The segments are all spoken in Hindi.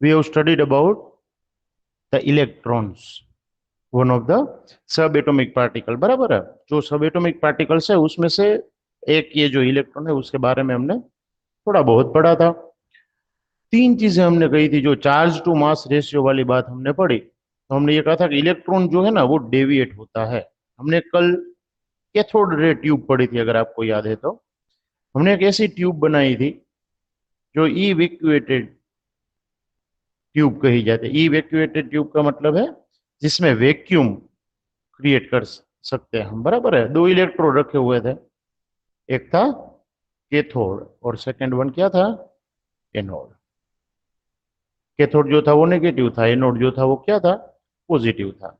we have studied about the electrons, one of the सब एटॉमिक पार्टिकल। बराबर है, जो सब एटॉमिक पार्टिकल्स है उसमें से एक ये जो इलेक्ट्रॉन है उसके बारे में हमने थोड़ा बहुत पढ़ा था। तीन चीजें हमने कही थी। जो चार्ज टू मास रेशियो वाली बात हमने पढ़ी, तो हमने ये कहा था कि इलेक्ट्रॉन जो है ना वो डेविएट होता है। हमने कल कैथोड रे ट्यूब पढ़ी थी, अगर आपको याद है तो। हमने एक ऐसी ट्यूब बनाई थी जो ई वैक्यूएटेड ट्यूब कही जाती है। ई वैक्यूएटेड ट्यूब का मतलब है जिसमें वैक्यूम क्रिएट कर सकते हैं हम। बराबर है, दो इलेक्ट्रोड रखे हुए थे, एक था कैथोड और सेकंड वन क्या था, एनोड। कैथोड जो था वो नेगेटिव था, एनोड जो था वो क्या था, पॉजिटिव था।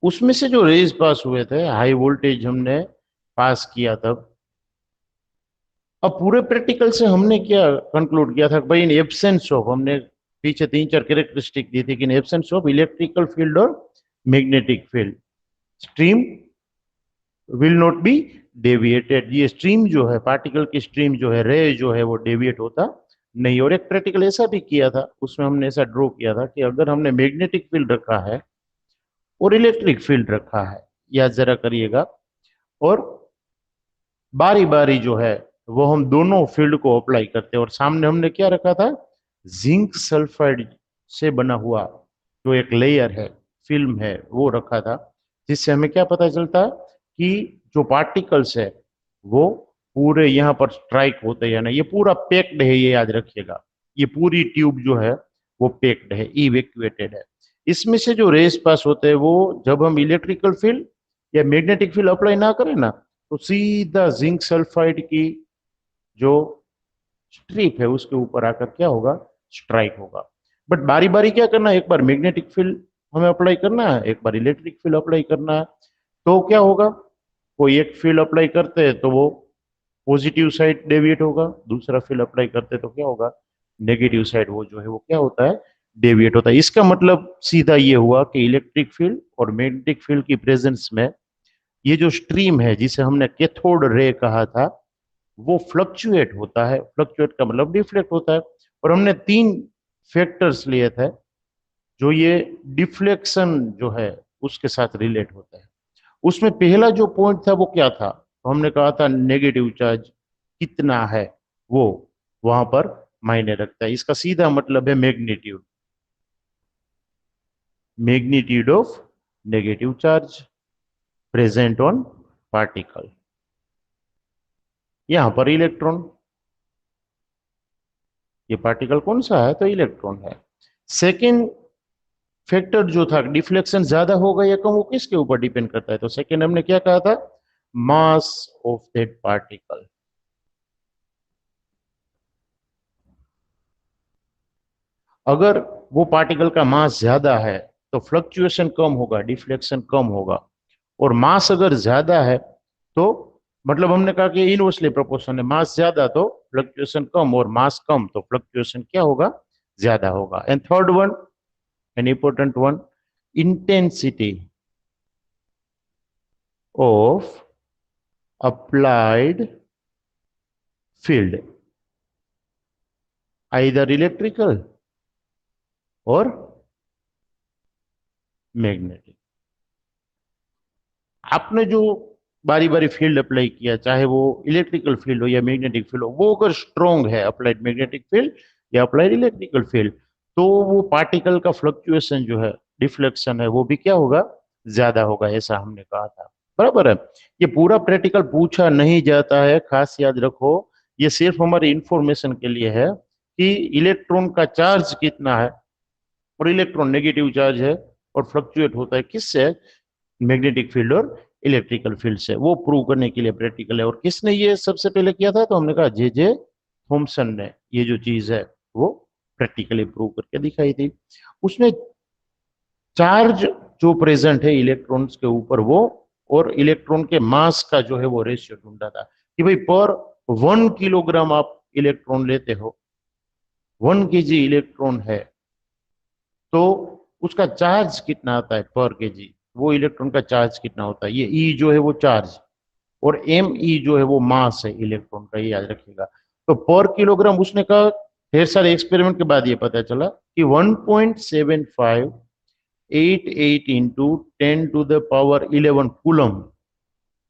उसमें से जो रेज पास हुए थे, हाई वोल्टेज हमने पास किया तब। अब पूरे प्रैक्टिकल से हमने क्या कंक्लूड किया था, भाई इन एब्सेंस ऑफ, हमने पीछे तीन चार कैरेक्टरिस्टिक दी थी कि in absence of electrical field और magnetic field, stream will not be deviated. ये स्ट्रीम जो है, पार्टिकल की स्ट्रीम जो है, रे जो है, वो डेविएट होता नहीं। और एक प्रैक्टिकल ऐसा भी किया था, उसमें हमने ऐसा ड्रॉ किया था कि अगर हमने मैग्नेटिक फील्ड रखा है और इलेक्ट्रिक फील्ड रखा है, याद जरा करिएगा, और बारी बारी जो है वो हम दोनों फील्ड को अप्लाई करते हैं। और सामने हमने क्या रखा था, जिंक सल्फाइड से बना हुआ जो एक लेयर है, फिल्म है, वो रखा था, जिससे हमें क्या पता चलता है कि जो पार्टिकल्स है वो पूरे यहाँ पर स्ट्राइक होते हैं या नहीं। ये पूरा पैक्ड है, ये याद रखिएगा। ये पूरी ट्यूब जो है वो पैक्ड है, इवैक्यूएटेड है। इसमें से जो रेस पास होते हैं वो, जब हम इलेक्ट्रिकल फील्ड या मैग्नेटिक फील्ड अप्लाई ना करें ना, तो सीधा जिंक सल्फाइड की जो स्ट्रिप है उसके ऊपर आकर क्या होगा, स्ट्राइक होगा। बट बारी बारी क्या करना है, एक बार मैग्नेटिक फील्ड हमें अप्लाई करना है, एक बार इलेक्ट्रिक फील्ड अप्लाई करना है। तो क्या होगा, कोई एक फील्ड अप्लाई करते हैं तो वो पॉजिटिव साइड डेविएट होगा, दूसरा फील्ड अप्लाई करते हैं तो क्या होगा, नेगेटिव साइड वो जो है वो क्या होता है, डेविएट होता है। इसका मतलब सीधा ये हुआ कि इलेक्ट्रिक फील्ड और मैग्नेटिक फील्ड की प्रेजेंस में ये जो स्ट्रीम है जिसे हमने कैथोड रे कहा था, वो फ्लक्चुएट होता है। फ्लक्चुएट का मतलब डिफ्लेक्ट होता है। और हमने तीन फैक्टर्स लिए थे जो ये डिफ्लेक्शन जो है उसके साथ रिलेट होता है। उसमें पहला जो पॉइंट था वो क्या था, तो हमने कहा था नेगेटिव चार्ज कितना है वो वहां पर मायने रखता है। इसका सीधा मतलब है magnitude, magnitude of negative charge present on particle. यहां पर इलेक्ट्रॉन, ये पार्टिकल कौन सा है, तो इलेक्ट्रॉन है। सेकेंड फैक्टर जो था, डिफ्लेक्शन ज्यादा होगा या कम, वो किसके ऊपर डिपेंड करता है, तो सेकेंड हमने क्या कहा था, मास ऑफ दैट पार्टिकल। अगर वो पार्टिकल का मास ज्यादा है तो फ्लक्चुएशन कम होगा, डिफ्लेक्शन कम होगा। और मास अगर ज्यादा है तो मतलब हमने कहा कि इनवर्सली प्रोपोर्शनल है, मास ज्यादा तो फ्लक्चुएशन कम, और मास कम तो फ्लक्चुएशन क्या होगा, ज्यादा होगा। And third one, an important one, intensity of applied field, either electrical और मैग्नेटिक। आपने जो बारी बारी फील्ड अप्लाई किया, चाहे वो इलेक्ट्रिकल फील्ड हो या मैग्नेटिक फील्ड हो, वो अगर स्ट्रॉन्ग है, अप्लाइड मैग्नेटिक फील्ड या अप्लाइड इलेक्ट्रिकल फील्ड, तो वो पार्टिकल का फ्लक्चुएशन जो है, डिफ्लेक्शन है, वो भी क्या होगा, ज्यादा होगा, ऐसा हमने कहा था। बराबर है। ये पूरा प्रैक्टिकल पूछा नहीं जाता है, खास याद रखो। ये सिर्फ हमारी इंफॉर्मेशन के लिए है कि इलेक्ट्रॉन का चार्ज कितना है, और इलेक्ट्रॉन नेगेटिव चार्ज है और फ्लक्चुएट होता है किससे, मैग्नेटिक फील्ड और इलेक्ट्रिकल फील्ड से। वो प्रूव करने के लिए प्रैक्टिकल है। और किसने ये सबसे पहले किया था, तो हमने कहा जे जे थॉमसन ने ये जो चीज है वो प्रैक्टिकली प्रूव करके दिखाई थी। उसने चार्ज जो प्रेजेंट है इलेक्ट्रॉन्स के ऊपर वो, और इलेक्ट्रॉन के मास का जो है वो रेशियो ढूंढा था कि भाई पर 1 किलोग्राम आप इलेक्ट्रॉन लेते हो, 1 kg इलेक्ट्रॉन है, तो उसका चार्ज कितना आता है पर केजी, वो इलेक्ट्रॉन का चार्ज कितना होता है। ये ई जो है वो चार्ज, और एम ई जो है वो मास है इलेक्ट्रॉन का, ये याद रखिएगा। तो पर किलोग्राम उसने कहा ढेर सारे एक्सपेरिमेंट के बाद ये पता चला कि 1.7588 इंटू 10⁻11 कूलम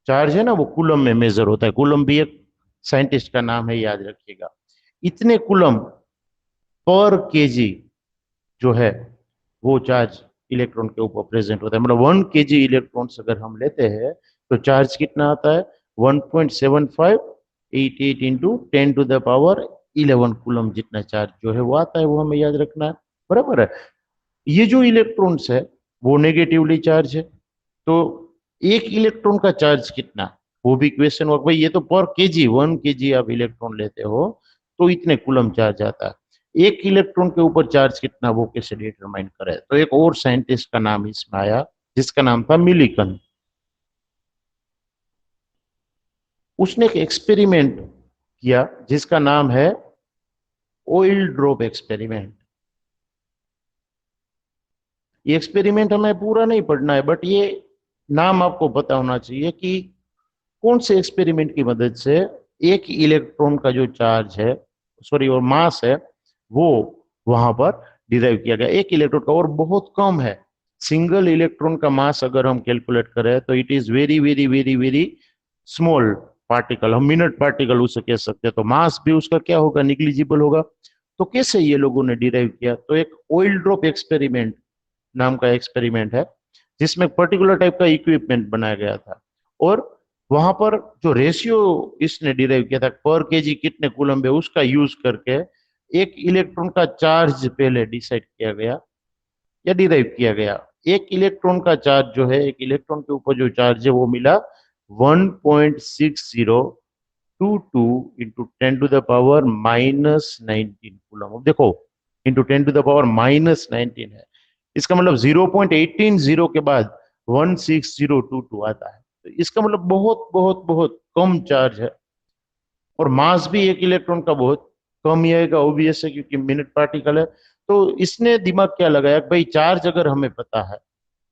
चार्ज है ना, वो कूलम में मेजर होता है। कूलम भी एक साइंटिस्ट का नाम है, याद रखिएगा। इतने कूलम पर केजी जो है वो चार्ज इलेक्ट्रॉन के ऊपर प्रेजेंट होता है। मतलब 1 kg इलेक्ट्रॉन्स अगर हम लेते हैं तो चार्ज कितना आता है? 1.7588 इंटू 10⁻11 कूलम जितना चार्ज जो है वो आता है। वो हमें याद रखना है, बराबर है। ये जो इलेक्ट्रॉन्स है वो नेगेटिवली चार्ज है, तो एक इलेक्ट्रॉन का चार्ज कितना, वो भी क्वेश्चन वर्क। भाई ये तो पर केजी 1 kg आप इलेक्ट्रॉन लेते हो तो इतने कूलम चार्ज आता है। एक इलेक्ट्रॉन के ऊपर चार्ज कितना, वो कैसे डिटरमाइन करे? तो एक और साइंटिस्ट का नाम इसमें आया जिसका नाम था मिलिकन। उसने एक एक्सपेरिमेंट किया जिसका नाम है ऑयल ड्रॉप एक्सपेरिमेंट। ये एक्सपेरिमेंट हमें पूरा नहीं पढ़ना है, बट ये नाम आपको पता होना चाहिए कि कौन से एक्सपेरिमेंट की मदद से एक इलेक्ट्रॉन का जो चार्ज है, सॉरी, और मास है, वो वहां पर डिराइव किया गया। एक इलेक्ट्रॉन का, और बहुत कम है। सिंगल इलेक्ट्रॉन का मास अगर हम कैलकुलेट करें तो it is very very very very small particle, हम मिनट पार्टिकल उसे कह सकते हैं। तो मास भी उसका क्या होगा? निग्लिजिबल होगा। तो कैसे ये लोगों ने डिराइव किया? तो एक ऑयल ड्रॉप एक्सपेरिमेंट नाम का एक्सपेरिमेंट है जिसमें पर्टिकुलर टाइप का इक्विपमेंट बनाया गया था, और वहां पर जो रेशियो इसने डिराइव किया था पर केजी कितने कूलम है उसका यूज करके एक इलेक्ट्रॉन का चार्ज पहले डिसाइड किया गया या डिराइव किया गया। एक इलेक्ट्रॉन का चार्ज जो है, एक इलेक्ट्रॉन के ऊपर जो चार्ज है वो मिला 1.6022 इंटू 10⁻⁻19 कूलम। अब देखो, इंटू 10⁻⁻19 है, इसका मतलब 0.180 के बाद 16022 आता है। तो इसका मतलब बहुत बहुत बहुत कम चार्ज है, और मास भी एक इलेक्ट्रॉन का बहुत कम ही आएगा, ऑब्वियस है, क्योंकि मिनट पार्टिकल है। तो इसने दिमाग क्या लगाया कि भाई चार्ज अगर हमें पता है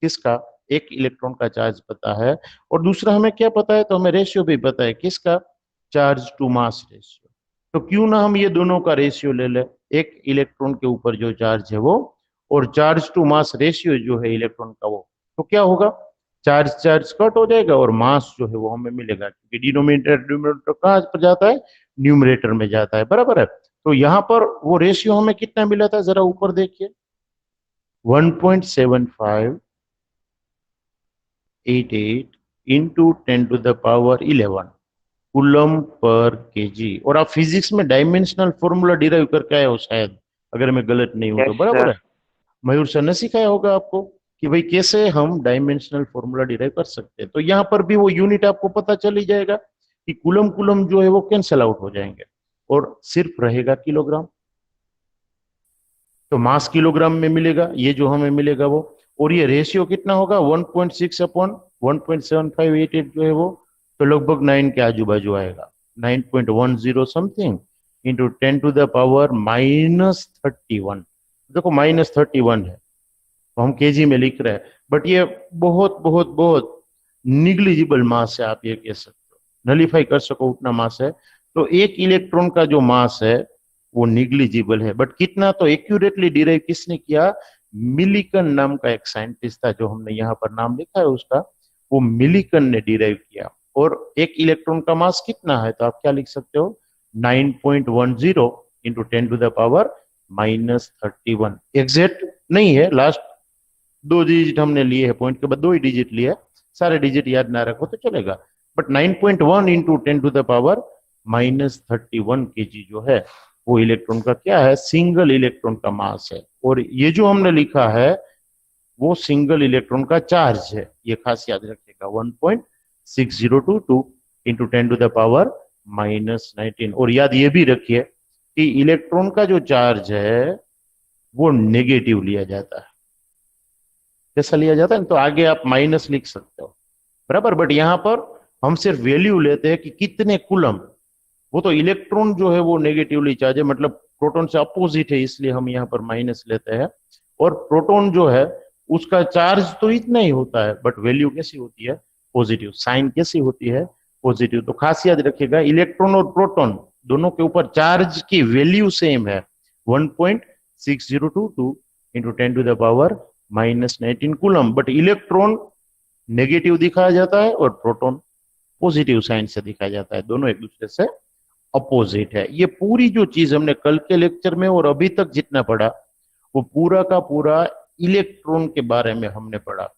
किसका, एक इलेक्ट्रॉन का चार्ज पता है, और दूसरा हमें क्या पता है, तो हमें रेशियो भी पता है किसका, चार्ज टू मास रेशियो। तो क्यों ना हम ये दोनों का रेशियो ले ले, एक इलेक्ट्रॉन के ऊपर जो चार्ज है वो, और चार्ज टू मास रेशियो जो है इलेक्ट्रॉन का वो, तो क्या होगा? चार्ज चार्ज कट हो जाएगा और मास जो है वो हमें मिलेगा, क्योंकि डिनोमिनेटर डिनोमिनेटर कहाँ पर जाता है? न्यूमरेटर में जाता है, बराबर है। तो यहाँ पर वो रेशियो हमें कितना मिला था, जरा ऊपर देखिए, 1.7588 इंटू 10⁻11 कूलम पर केजी। और आप फिजिक्स में डायमेंशनल फॉर्मूला डिराइव करके आए हो शायद, अगर मैं गलत नहीं हूं तो, यस बराबर सर। है। मयूर सर ने सिखाया होगा आपको कि भाई कैसे हम डायमेंशनल फॉर्मूला डिराइव कर सकते हैं। तो यहाँ पर भी वो यूनिट आपको पता चल ही जाएगा कि कूलम कूलम जो है वो कैंसल आउट हो जाएंगे और सिर्फ रहेगा किलोग्राम। तो मास किलोग्राम में मिलेगा, ये जो हमें मिलेगा वो। और ये रेशियो कितना होगा? 1.6/1.7588 जो है वो, तो लगभग 9 के आजू बाजू आएगा, 9.10 समथिंग इंटू 10⁻⁻31। देखो -31 है, तो हम केजी में लिख रहे हैं, बट ये बहुत बहुत बहुत निग्लिजिबल मास है, आप ये कह सकते हो, नलीफाई कर सको उतना मास है। तो एक इलेक्ट्रॉन का जो मास है वो निग्लिजिबल है, बट कितना, तो एक्यूरेटली डिराइव किसने किया? मिलिकन नाम का एक साइंटिस्ट था, जो हमने यहाँ पर नाम लिखा है उसका, वो मिलिकन ने डिराइव किया। और एक इलेक्ट्रॉन का मास कितना है, तो आप क्या लिख सकते हो? 9.10 इंटू 10⁻⁻31। एग्जैक्ट नहीं है, लास्ट 2 डिजिट हमने लिए है, पॉइंट के बाद 2 ही डिजिट लिए है, सारे डिजिट याद ना रखो तो चलेगा। बट 9.1 इंटू 10⁻⁻31 केजी जो है वो इलेक्ट्रॉन का क्या है? सिंगल इलेक्ट्रॉन का मास है। और ये जो हमने लिखा है वो सिंगल इलेक्ट्रॉन का चार्ज है, ये खास याद रखिएगा, 1.6022 इंटू 10⁻⁻19। और याद ये भी रखिए कि इलेक्ट्रॉन का जो चार्ज है वो नेगेटिव लिया जाता है। कैसा लिया जाता है? तो आगे आप माइनस लिख सकते हो, बराबर। बट यहाँ पर हम सिर्फ वैल्यू लेते हैं कि कितने कूलम। वो तो इलेक्ट्रॉन जो है वो नेगेटिवली चार्ज है, मतलब प्रोटॉन से अपोजिट है, इसलिए हम यहाँ पर माइनस लेते हैं। और प्रोटॉन जो है उसका चार्ज तो इतना ही होता है, बट वैल्यू कैसी होती है? पॉजिटिव। साइन कैसी होती है? पॉजिटिव। तो खास याद रखिएगा, इलेक्ट्रॉन और प्रोटॉन दोनों के ऊपर चार्ज की वैल्यू सेम है, 1.6022 into 10⁻⁻19 coulomb. But electron negative दिखाया जाता है और प्रोटॉन पॉजिटिव साइन से दिखाया जाता है, दोनों एक दूसरे से अपोजिट है। ये पूरी जो चीज हमने कल के लेक्चर में और अभी तक जितना पढ़ा वो पूरा का पूरा इलेक्ट्रॉन के बारे में हमने पढ़ा।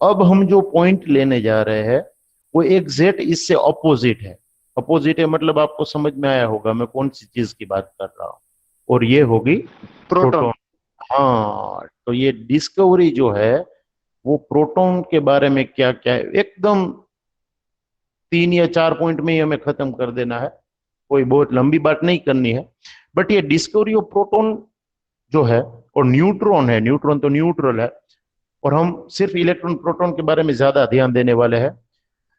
अब हम जो पॉइंट लेने जा रहे हैं वो एग्जैक्ट इससे अपोजिट है। अपोजिट है मतलब आपको समझ में आया होगा मैं कौन सी चीज की बात कर रहा हूं, और ये होगी प्रोटॉन। प्रोटॉन। हाँ, तो ये डिस्कवरी जो है वो प्रोटॉन के बारे में क्या क्या है, एकदम 3 या 4 पॉइंट में ही हमें खत्म कर देना है, कोई बहुत लंबी बात नहीं करनी है। बट ये डिस्कवरी ऑफ प्रोटॉन जो है, और न्यूट्रॉन है, न्यूट्रॉन तो न्यूट्रल है, और हम सिर्फ इलेक्ट्रॉन प्रोटॉन के बारे में ज्यादा ध्यान देने वाले हैं।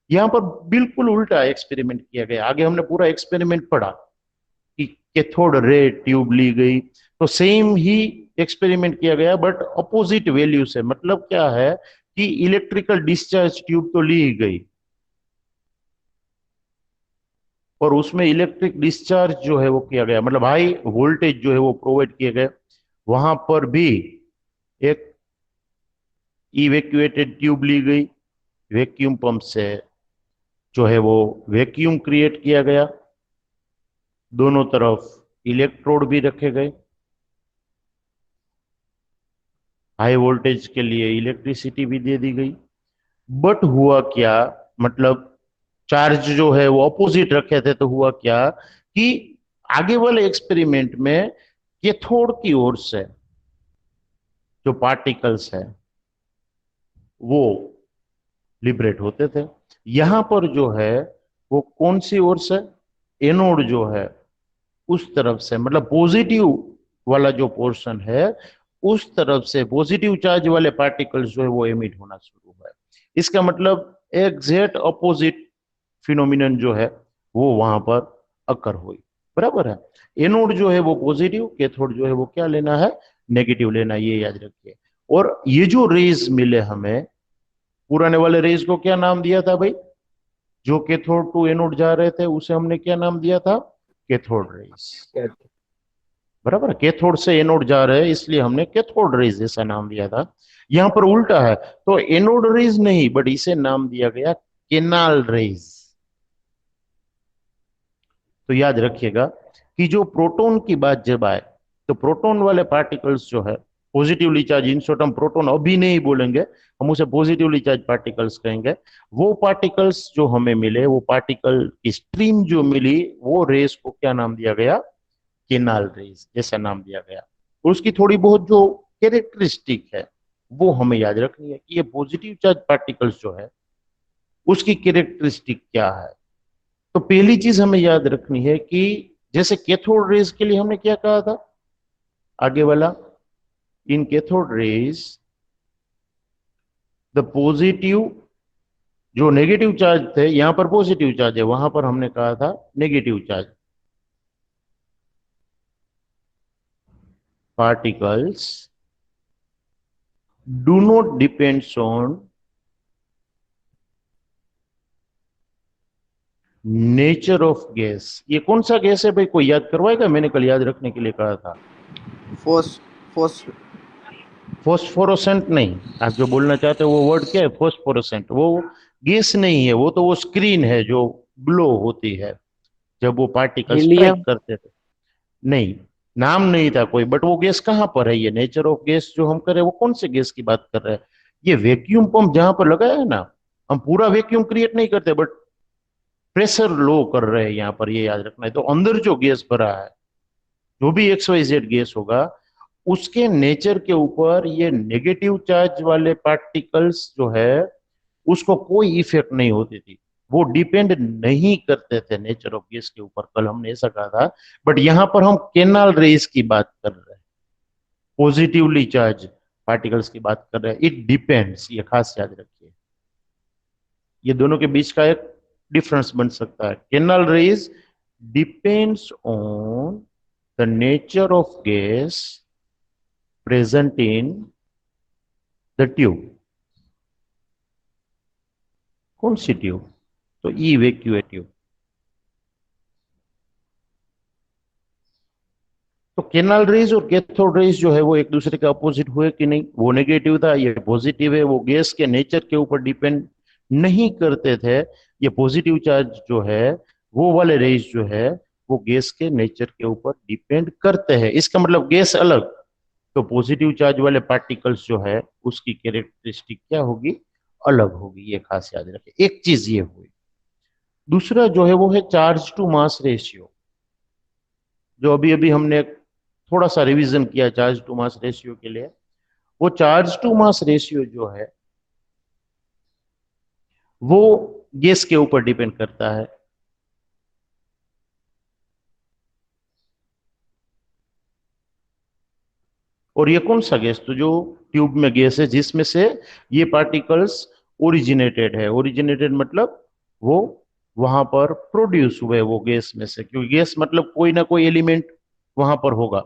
यहाँ पर बिल्कुल उल्टा एक्सपेरिमेंट किया गया। आगे हमने पूरा एक्सपेरिमेंट पढ़ा कि कैथोड रे ट्यूब ली गई, तो सेम ही एक्सपेरिमेंट किया गया बट अपोजिट वैल्यू से। मतलब क्या है कि इलेक्ट्रिकल डिस्चार्ज ट्यूब तो ली गई और उसमें इलेक्ट्रिक डिस्चार्ज जो है वो किया गया, मतलब हाई वोल्टेज जो है वो प्रोवाइड किए गए। वहां पर भी एक इवेक्यूएटेड ट्यूब ली गई, वैक्यूम पंप से जो है वो वैक्यूम क्रिएट किया गया, दोनों तरफ इलेक्ट्रोड भी रखे गए, हाई वोल्टेज के लिए इलेक्ट्रिसिटी भी दे दी गई। बट हुआ क्या, मतलब चार्ज जो है वो अपोजिट रखे थे, तो हुआ क्या कि आगे वाले एक्सपेरिमेंट में कैथोड की ओर से जो पार्टिकल्स है वो लिबरेट होते थे। यहां पर जो है वो कौन सी ओर से, एनोड जो है उस तरफ से, मतलब पॉजिटिव वाला जो पोर्शन है उस तरफ से पॉजिटिव चार्ज वाले पार्टिकल्स जो है वो एमिट होना शुरू हुआ है। इसका मतलब एग्जैक्ट अपोजिट फिनोमिनन जो है वो वहां पर अकर हुई। बराबर है। एनोड जो है वो पॉजिटिव, कैथोड जो है वो क्या लेना है, नेगेटिव लेना, ये याद रखिए। और ये जो रेज मिले हमें, पुराने वाले रेज को क्या नाम दिया था भाई, जो कैथोड टू एनोड जा रहे थे उसे हमने क्या नाम दिया था, कैथोड रेज। बराबर है, कैथोड से एनोड जा रहे हैं इसलिए हमने कैथोड रेज जैसा नाम दिया था। यहां पर उल्टा है, तो एनोड रेज नहीं बट इसे नाम दिया गया केनाल रेज। तो याद रखिएगा कि जो प्रोटॉन की बात जब आए तो प्रोटॉन वाले पार्टिकल्स जो है पॉजिटिवली चार्ज, इन शॉर्ट हम प्रोटॉन अभी नहीं बोलेंगे, हम उसे पॉजिटिवली चार्ज पार्टिकल्स कहेंगे। वो पार्टिकल्स जो हमें मिले, वो पार्टिकल की स्ट्रीम जो मिली, वो रेस को क्या नाम दिया गया, केनाल रेस जैसा नाम दिया गया। और उसकी थोड़ी बहुत जो कैरेक्टरिस्टिक है वो हमें याद रखनी है कि ये पॉजिटिव चार्ज पार्टिकल्स जो है उसकी कैरेक्टरिस्टिक क्या है। तो पहली चीज हमें याद रखनी है कि जैसे कैथोड रेज के लिए हमने क्या कहा था, आगे वाला, इन कैथोड रेज द पॉजिटिव, जो नेगेटिव चार्ज थे यहां पर पॉजिटिव चार्ज है, वहां पर हमने कहा था negative charge particles do not depends on nature of gas. ये कौन सा गैस है भाई, कोई याद करवाएगा, मैंने कल याद रखने के लिए कहा था। फोस फोस फोस्फोरोसेंट नहीं, आप जो बोलना चाहते हो वो वर्ड क्या है, फोस्फोरोसेंट। वो गैस नहीं है, वो तो वो स्क्रीन है जो ग्लो होती है जब वो पार्टिकल स्ट्राइक हीलियम। करते थे। नहीं, नाम नहीं था कोई, बट वो गैस कहां पर है, ये नेचर ऑफ गैस जो हम कर रहे हैं वो कौन से गैस की बात कर रहे हैं, ये वैक्यूम पंप जहां पर लगाया है ना, हम पूरा वैक्यूम क्रिएट नहीं करते बट प्रेशर लो कर रहे हैं यहाँ पर, ये याद रखना है। तो अंदर जो गैस भरा है, जो भी XYZ गैस होगा, उसके नेचर के ऊपर ये नेगेटिव चार्ज वाले पार्टिकल्स जो है उसको कोई इफेक्ट नहीं होती थी, वो डिपेंड नहीं करते थे नेचर ऑफ गैस के ऊपर, कल हमने ऐसा कहा था। बट यहां पर हम केनाल रेस की बात कर रहे हैं, पॉजिटिवली चार्ज पार्टिकल्स की बात कर रहे हैं। इट डिपेंड्स, ये खास याद रखिए, ये दोनों के बीच का एक डिफरेंस बन सकता है। Canal rays depends on the nature of gas present in the tube। कौन सी ट्यूब, तो इवेक्यूएट ट्यूब। तो केनाल रेज और कैथोड रेज जो है वो एक दूसरे के अपोजिट हुए कि नहीं, वो नेगेटिव था, ये पॉजिटिव है, वो गैस के नेचर के ऊपर डिपेंड नहीं करते थे। ये पॉजिटिव चार्ज जो है वो वाले रेज जो है वो गैस के नेचर के ऊपर डिपेंड करते हैं। इसका मतलब गैस अलग, तो पॉजिटिव चार्ज वाले पार्टिकल्स जो है उसकी कैरेक्टरिस्टिक क्या होगी, अलग होगी। ये खास याद रखें, एक चीज ये हुई। दूसरा जो है वो है चार्ज टू मास रेशियो, जो अभी अभी हमने थोड़ा सा रिवीजन किया चार्ज टू मास रेशियो के लिए। वो चार्ज टू मास रेशियो जो है वो गैस के ऊपर डिपेंड करता है। और ये कौन सा गैस, तो जो ट्यूब में गैस है जिसमें से ये पार्टिकल्स ओरिजिनेटेड है। ओरिजिनेटेड मतलब वो वहां पर प्रोड्यूस हुए वो गैस में से, क्योंकि गैस मतलब कोई ना कोई एलिमेंट वहां पर होगा,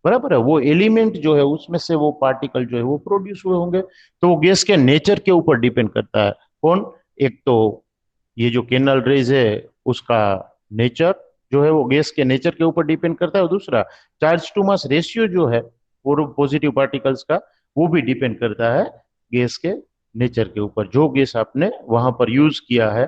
बराबर है। वो एलिमेंट जो है उसमें से वो पार्टिकल जो है वो प्रोड्यूस हुए होंगे। तो वो गैस के नेचर के ऊपर डिपेंड करता है। कौन, एक तो ये जो केनल रेज है उसका नेचर जो है वो गैस के नेचर के ऊपर डिपेंड करता है, और दूसरा चार्ज टू मास रेशियो जो है वो पॉजिटिव पार्टिकल्स का, वो भी डिपेंड करता है गैस के नेचर के ऊपर। जो गैस आपने वहां पर यूज किया है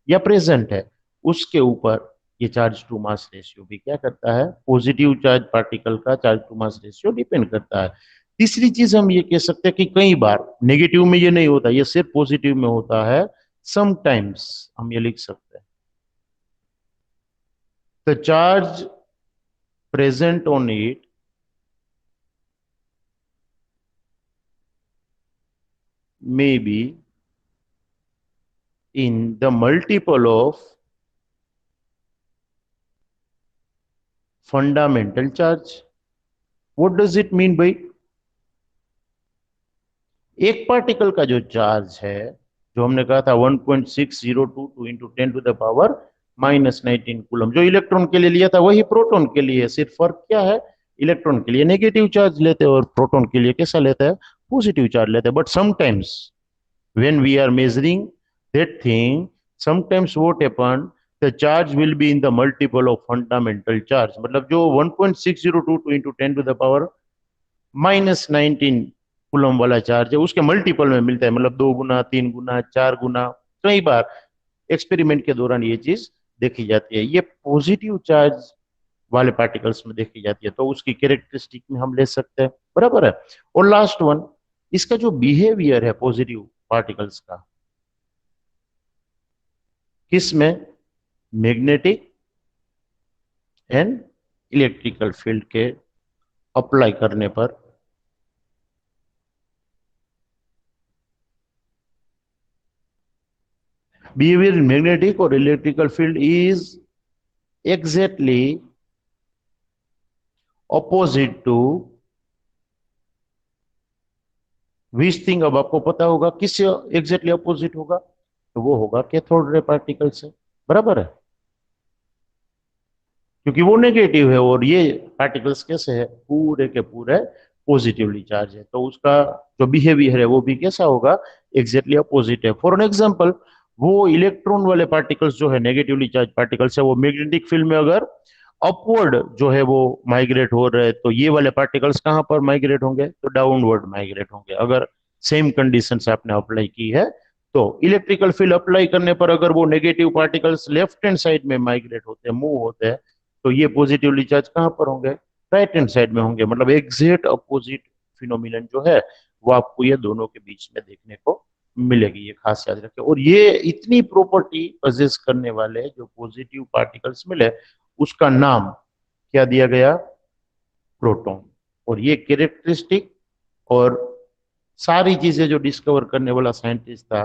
या प्रेजेंट है उसके ऊपर ये चार्ज टू मास रेशियो भी क्या करता है, पॉजिटिव चार्ज पार्टिकल का charge to mass ratio depend करता है। तीसरी चीज हम ये कह सकते हैं कि कई बार नेगेटिव में ये नहीं होता, ये सिर्फ पॉजिटिव में होता है। समटाइम्स हम ये लिख सकते हैं, the charge present on it may be in the multiple of fundamental charge. What does it mean by, एक पार्टिकल का जो चार्ज है, जो हमने कहा था 1.6022 into 10 to the power -19 coulomb, जो इलेक्ट्रॉन के लिए लिया था वही प्रोटॉन के लिए, सिर्फ फर्क क्या है, इलेक्ट्रॉन के लिए नेगेटिव चार्ज लेते हैं और प्रोटॉन के लिए कैसा लेते हैं, पॉजिटिव चार्ज लेते हैं। But sometimes when we are measuring that thing, sometimes what happen, the charge will be in the multiple of fundamental charge। मतलब जो 1.6022 into 10 to the power -19 coulomb वाला चार्ज है उसके मल्टीपल में मिलता है, मतलब 2 गुना, 3 गुना, 4 गुना। कई बार एक्सपेरिमेंट के दौरान ये चीज देखी जाती है, ये पॉजिटिव चार्ज वाले पार्टिकल्स में देखी जाती है, तो उसकी कैरेक्टरिस्टिक में हम ले सकते हैं, बराबर है। और लास्ट वन, इसका जो बिहेवियर है पॉजिटिव पार्टिकल्स का, किस में, मैग्नेटिक एंड इलेक्ट्रिकल फील्ड के अप्लाई करने पर। बिहेवियर इन मैग्नेटिक और electrical field is exactly opposite to which thing. अब आपको पता होगा किससे एग्जैक्टली ऑपोजिट होगा, तो वो होगा कैथोड रे पार्टिकल से, बराबर है, क्योंकि वो नेगेटिव है और ये पार्टिकल्स कैसे है, पूरे के पूरे पॉजिटिवली चार्ज है, तो उसका जो बिहेवियर है वो भी कैसा होगा, एग्जैक्टली अपोजिट है। फॉर एन एग्जांपल, वो इलेक्ट्रॉन वाले पार्टिकल्स जो है नेगेटिवली चार्ज पार्टिकल्स है, वो मैग्नेटिक फील्ड में अगर अपवर्ड जो है वो माइग्रेट हो रहे हैं, तो ये वाले पार्टिकल्स कहां पर माइग्रेट होंगे, तो डाउनवर्ड माइग्रेट होंगे। अगर सेम कंडीशंस आपने अप्लाई की है, तो इलेक्ट्रिकल फील्ड अप्लाई करने पर अगर वो negative particles left hand side में माइग्रेट होते हैं, मूव होते हैं, तो ये पॉजिटिवली चार्ज कहां पर होंगे, राइट हैंड साइड में होंगे। मतलब एग्जैक्ट अपोजिट फिनोमिनन जो है वो आपको ये दोनों के बीच में देखने को मिलेगी, ये खास याद रखें। और ये इतनी प्रॉपर्टी पजेस करने वाले जो पॉजिटिव पार्टिकल्स मिले उसका नाम क्या दिया गया, प्रोटॉन। और ये कैरेक्टरिस्टिक और सारी चीजें जो डिस्कवर करने वाला साइंटिस्ट था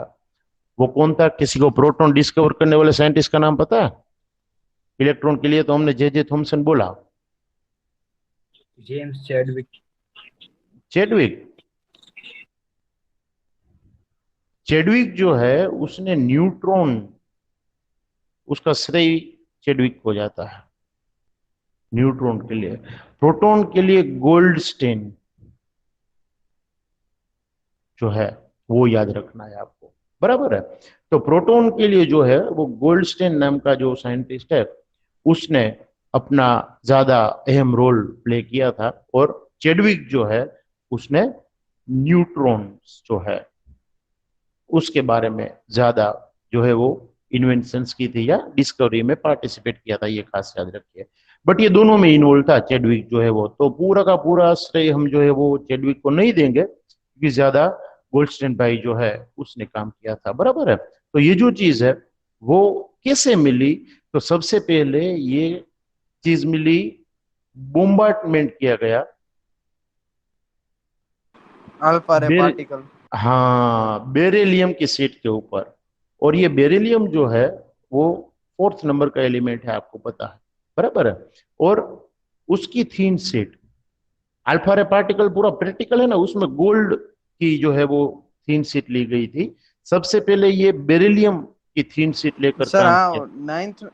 वो कौन था, किसी को प्रोटॉन डिस्कवर करने वाले साइंटिस्ट का नाम पता है? इलेक्ट्रॉन के लिए तो हमने जे थॉमसन बोला, जेम्स चैडविक। चेडविक। चेडविक जो है उसने न्यूट्रॉन, उसका श्रेय चेडविक हो जाता है न्यूट्रॉन के लिए। प्रोटॉन के लिए गोल्डस्टेन जो है वो याद रखना है आपको, बराबर है। तो प्रोटॉन के लिए जो है वो गोल्डस्टेन नाम का जो साइंटिस्ट है उसने अपना ज्यादा अहम रोल प्ले किया था, और चेडविक जो है उसने न्यूट्रॉन्स जो है उसके बारे में ज्यादा जो है वो इन्वेंशंस की थी या डिस्कवरी में पार्टिसिपेट किया था, ये खास याद रखिए। बट ये दोनों में इन्वॉल्व था चेडविक जो है वो, तो पूरा का पूरा श्रेय हम जो है वो चेडविक को नहीं देंगे, क्योंकि ज्यादा गोल्डस्टीन भाई जो है उसने काम किया था, बराबर है। तो ये जो चीज है वो कैसे मिली, तो सबसे पहले ये चीज मिली, बोम्बार्टमेंट किया गया अल्फा रे बेर पार्टिकल। हाँ, बेरिलियम की सीट के ऊपर। और ये बेरिलियम जो है वो फोर्थ नंबर का एलिमेंट है, आपको पता है, बराबर है। और उसकी थीन सीट, अल्फा रे पार्टिकल पूरा प्रैक्टिकल है ना, उसमें गोल्ड की जो है वो थीन सीट ली गई थी। सबसे पहले ये बेरिलियम की थीन सीट लेकर सर काम किया, हाँ, नाइन्थ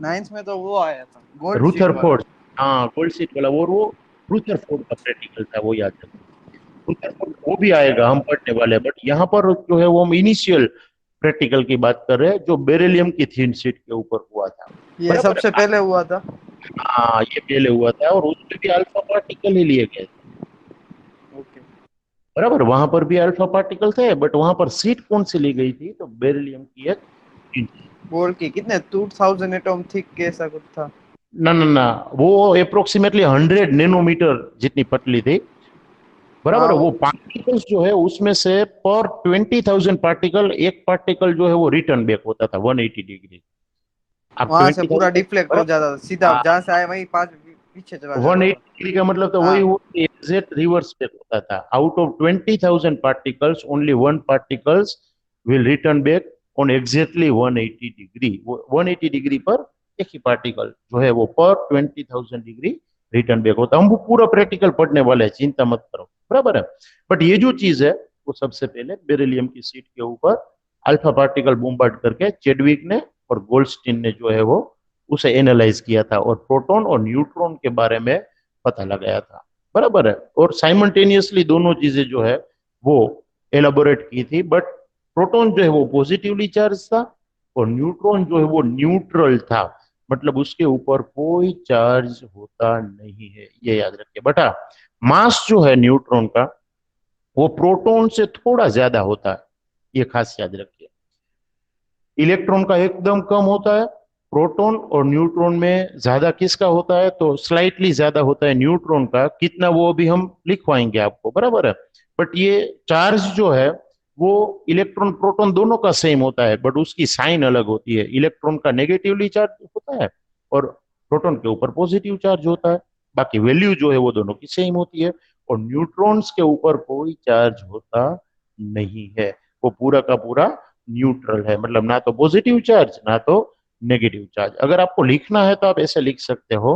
नाइन्थ में तो वो आया था गोल्ड शीट वाला। रुथरफोर्ड। हाँ, गोल्ड सीट वाला, और वो रुथरफोर्ड का प्रैक्टिकल था, वो याद रखना। रुथरफोर्ड वो भी आएगा, हम पढ़ने वाले हैं, बट यहाँ पर जो है वो हम इनिशियल प्रैक्टिकल की बात कर रहे हैं, जो बेरिलियम की थीन सीट के ऊपर हुआ था, ये बराबर सबसे है। पहले हुआ था। हाँ, ये पहले हुआ था, और उसमें भी अल्फा पार्टिकल ही लिए गए थे, ओके। बराबर। वहां पर भी अल्फा पार्टिकल थे, बट वहां पर सीट कौन सी ली गई थी, तो बेरिलियम की एक thin sheet। गोल्ड की कितने 2000 एटॉम थिक के ऐसा कुछ था। ना ना ना, वो अप्रोक्सीमेटली 100 नैनोमीटर जितनी पतली थी, बराबर हाँ है। वो वो पार्टिकल्स जो है उसमें से पर 20,000 पार्टिकल, एक पार्टिकल जो है वो रिटर्न बैक होता था 180 डिग्री। आप वहां से पूरा 20,000, डिफ्लेक्ट हो बराबर। जाता था, सीधा हाँ, जहाँ से आए वहीं पास पीछे चला वन जाता था। एटी डिग्री का मतलब तो वही हाँ हुआ कि एग्जैक्ट रिवर्स बैक होता था। Out of 20,000 particles only one particles will return back on exactly 180 degree. वो 180 डिग्री पर एक ही पार्टिकल जो है वो पर 20,000 डिग्री रिटर्न बैक होता है। हम वो पूरा प्रैक्टिकल पढ़ने वाले हैं, चिंता मत करो, बराबर है। बट ये जो चीज है वो सबसे पहले बेरिलियम की सीट के ऊपर अल्फा पार्टिकल बूमबार्ड करके चेडविक ने और गोल्डस्टीन ने जो है वो उसे एनालाइज किया था, और प्रोटॉन और न्यूट्रॉन के बारे में पता लगाया था, बराबर है। और साइमल्टेनियसली दोनों चीजें जो है वो एलाबोरेट की थी, बट प्रोटॉन जो है वो पॉजिटिवली चार्ज था, और न्यूट्रॉन जो है वो न्यूट्रल था, मतलब उसके ऊपर कोई चार्ज होता नहीं है, ये याद रखिए बेटा। मास जो है न्यूट्रॉन का वो प्रोटॉन से थोड़ा ज्यादा होता है, ये खास याद रखिए। इलेक्ट्रॉन का एकदम कम होता है, प्रोटॉन और न्यूट्रॉन में ज्यादा किसका होता है, तो स्लाइटली ज्यादा होता है न्यूट्रॉन का। कितना वो अभी हम लिखवाएंगे आपको, बराबर है। बट ये चार्ज जो है वो इलेक्ट्रॉन प्रोटॉन दोनों का सेम होता है, बट उसकी साइन अलग होती है। इलेक्ट्रॉन का नेगेटिवली चार्ज होता है, और प्रोटॉन के ऊपर पॉजिटिव चार्ज होता है। बाकी वैल्यू जो है वो दोनों की सेम होती है, और न्यूट्रॉन्स के ऊपर कोई चार्ज होता नहीं है, वो पूरा का पूरा न्यूट्रल है, मतलब ना तो पॉजिटिव चार्ज ना तो नेगेटिव चार्ज। अगर आपको लिखना है तो आप ऐसे लिख सकते हो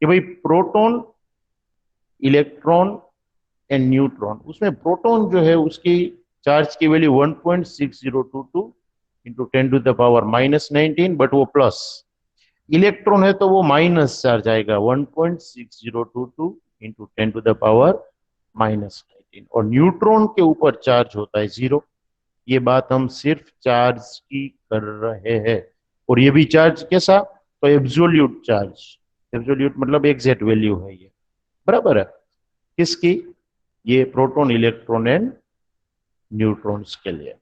कि भाई प्रोटॉन, इलेक्ट्रॉन एंड न्यूट्रॉन, उसमें प्रोटॉन जो है उसकी चार्ज की value 1.6022 into 10 to the power -19, but वो प्लस। इलेक्ट्रॉन है तो वो माइनस चार्ज आएगा, 1.6022 इंटू 10 टू द पावर -19। और न्यूट्रॉन के ऊपर चार्ज होता है 0। ये बात हम सिर्फ चार्ज की कर रहे हैं, और ये भी चार्ज कैसा, तो एब्सोल्यूट चार्ज। एब्सोल्यूट मतलब एग्जैक्ट वैल्यू है ये, बराबर है। किसकी, ये प्रोटॉन, इलेक्ट्रॉन एंड न्यूट्रॉन्स के लिए।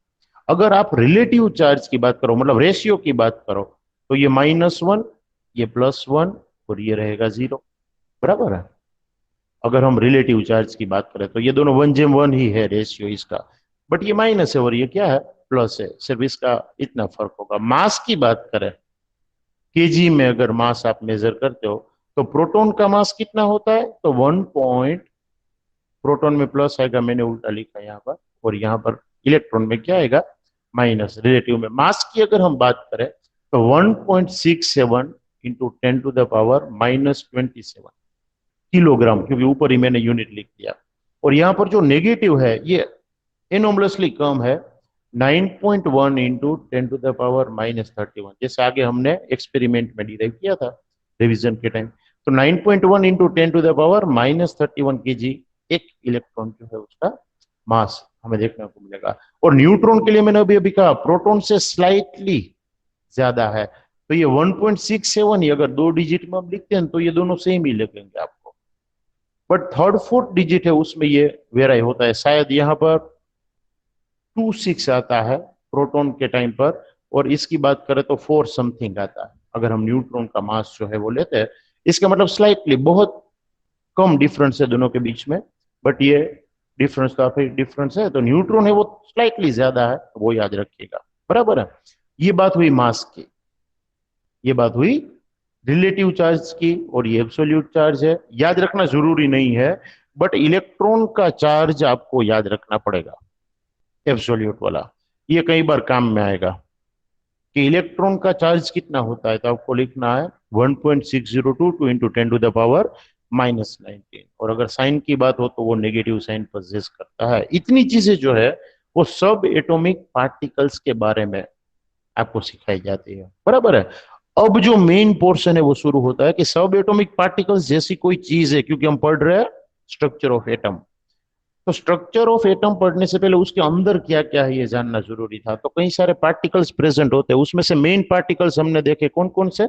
अगर आप रिलेटिव चार्ज की बात करो, मतलब रेशियो की बात करो, तो ये -1, ये +1, और ये रहेगा 0, बराबर है। अगर हम रिलेटिव चार्ज की बात करें तो ये दोनों 1:1 ही है रेशियो इसका, बट ये माइनस है और ये क्या है, प्लस है। सिर्फ इसका इतना फर्क होगा। मास की बात करें, केजी में अगर मास आप मेजर करते हो, तो प्रोटॉन का मास कितना होता है, तो 1 प्रोटॉन में प्लस आएगा, मैंने उल्टा लिखा यहाँ पर, और यहाँ पर इलेक्ट्रॉन में क्या आएगा, माइनस। रिलेटिव में मास की अगर हम बात करें तो 1.67 into 10 to the power -27 kilogram, क्योंकि ऊपर ही मैंने यूनिट लिख दिया। और यहाँ पर जो नेगेटिव है ये एनोमलसली कम है, 9.1 इंटू 10 टू द पावर -31, जैसे आगे हमने एक्सपेरिमेंट में डिराइव किया था रिवीजन के टाइम। तो 9.1 into 10 to the power -31 KG एक इलेक्ट्रॉन जो है उसका मास हमें देखने को मिलेगा। और न्यूट्रॉन के लिए मैंने अभी अभी कहा प्रोटॉन से स्लाइटली ज्यादा है, तो ये 1.67 ही अगर 2 डिजिट में हम लिखते हैं तो ये दोनों सेम ही लगेंगे आपको, बट थर्ड फोर्थ डिजिट है उसमें ये वेराई होता है। शायद यहाँ पर 2.6 आता है प्रोटॉन के टाइम पर, और इसकी बात करें तो 4 समथिंग आता है अगर हम न्यूट्रॉन का मास जो है वो लेते हैं। इसका मतलब स्लाइटली बहुत कम डिफरेंस है दोनों के बीच में, बट ये डिफरेंस काफी डिफरेंस है, तो न्यूट्रॉन है वो स्लाइटली ज्यादा है, वो याद रखिएगा। बराबर है। ये बात हुई मास की, ये बात हुई रिलेटिव चार्ज की, और ये एब्सोल्यूट चार्ज है, याद रखना जरूरी नहीं है, बट इलेक्ट्रॉन का चार्ज आपको याद रखना पड़ेगा, एब्सोल्यूट वाला। ये कई बार काम में आएगा कि इलेक्ट्रॉन का चार्ज कितना होता है, तो आपको लिखना है 1.602 इंटू 10⁻⁻19, और अगर साइन की बात हो तो वो नेगेटिव साइन पजेस करता है। इतनी चीजें जो है वो सब एटॉमिक पार्टिकल्स के बारे में आपको सिखाई जाती है। बराबर है। अब जो मेन पोर्शन है वो शुरू होता है कि सब एटॉमिक पार्टिकल्स जैसी कोई चीज है, क्योंकि हम पढ़ रहे हैं स्ट्रक्चर ऑफ एटम, तो स्ट्रक्चर ऑफ एटम पढ़ने से पहले उसके अंदर क्या क्या है ये जानना जरूरी था। तो कई सारे पार्टिकल्स प्रेजेंट होते हैं, उसमें से मेन पार्टिकल्स हमने देखे कौन कौन से,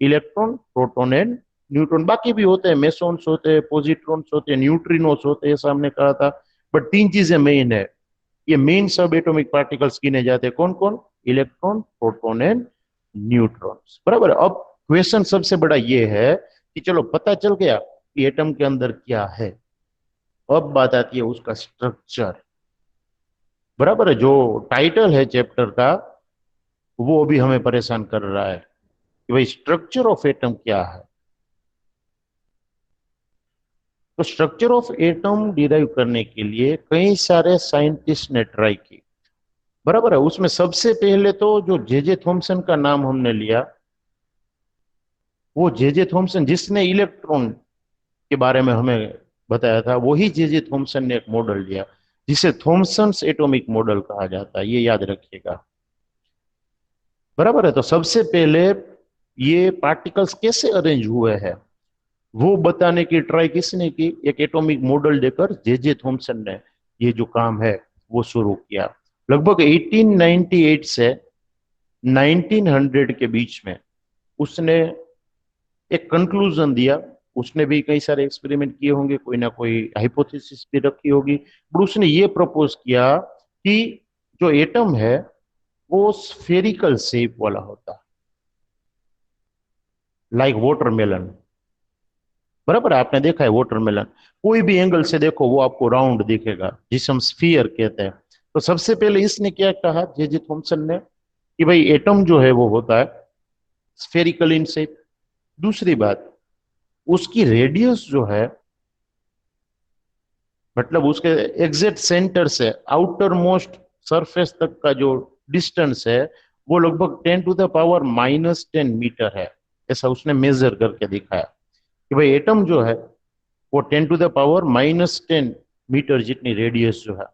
इलेक्ट्रॉन, प्रोटॉन एंड न्यूट्रॉन। बाकी भी होते हैं, मेसॉन्स होते हैं, पॉजिट्रॉन्स होते हैं, न्यूट्रिनोस होते हैं, ऐसा हमने कहा था। बट तीन चीजें मेन है, ये मेन सब एटॉमिक पार्टिकल्स गिने जाते हैं, कौन कौन, इलेक्ट्रॉन, प्रोटॉन एंड न्यूट्रॉन्स। बराबर। अब क्वेश्चन सबसे बड़ा ये है कि चलो पता चल गया कि एटम के अंदर क्या है, अब बात आती है उसका स्ट्रक्चर। बराबर है। जो टाइटल है चैप्टर का वो अभी हमें परेशान कर रहा है कि भाई स्ट्रक्चर ऑफ एटम क्या है। तो स्ट्रक्चर ऑफ एटम डिराइव करने के लिए कई सारे साइंटिस्ट ने ट्राई की। बराबर है। उसमें सबसे पहले तो जो जे थॉमसन का नाम हमने लिया, वो जे थॉमसन जिसने इलेक्ट्रॉन के बारे में हमें बताया था, वही जे थॉमसन ने एक मॉडल लिया जिसे थॉमसन्स एटॉमिक मॉडल कहा जाता है, ये याद रखिएगा। बराबर है। तो सबसे पहले ये पार्टिकल्स कैसे अरेंज हुए हैं वो बताने की ट्राई किसने की, एक एटॉमिक मॉडल देकर जे थॉमसन ने ये जो काम है वो शुरू किया। लगभग 1898 से 1900 के बीच में उसने एक कंक्लूजन दिया। उसने भी कई सारे एक्सपेरिमेंट किए होंगे, कोई ना कोई हाइपोथेसिस भी रखी होगी, बट उसने ये प्रपोज किया कि जो एटम है वो स्फेरिकल शेप वाला होता है, लाइक वाटरमेलन। बराबर है। आपने देखा है वाटरमेलन, कोई भी एंगल से देखो वो आपको राउंड दिखेगा, जिसे हम स्फीयर कहते हैं। तो सबसे पहले इसने क्या कहा जे थॉमसन ने कि भाई एटम जो है वो होता है स्फेरिकल इन शेप। दूसरी बात, उसकी रेडियस जो है, मतलब उसके एग्जैक्ट सेंटर से आउटर मोस्ट सरफेस तक का जो डिस्टेंस है वो लगभग 10⁻⁻10 मीटर है। ऐसा उसने मेजर करके दिखाया कि भाई एटम जो है वो 10⁻⁻10 मीटर जितनी रेडियस जो है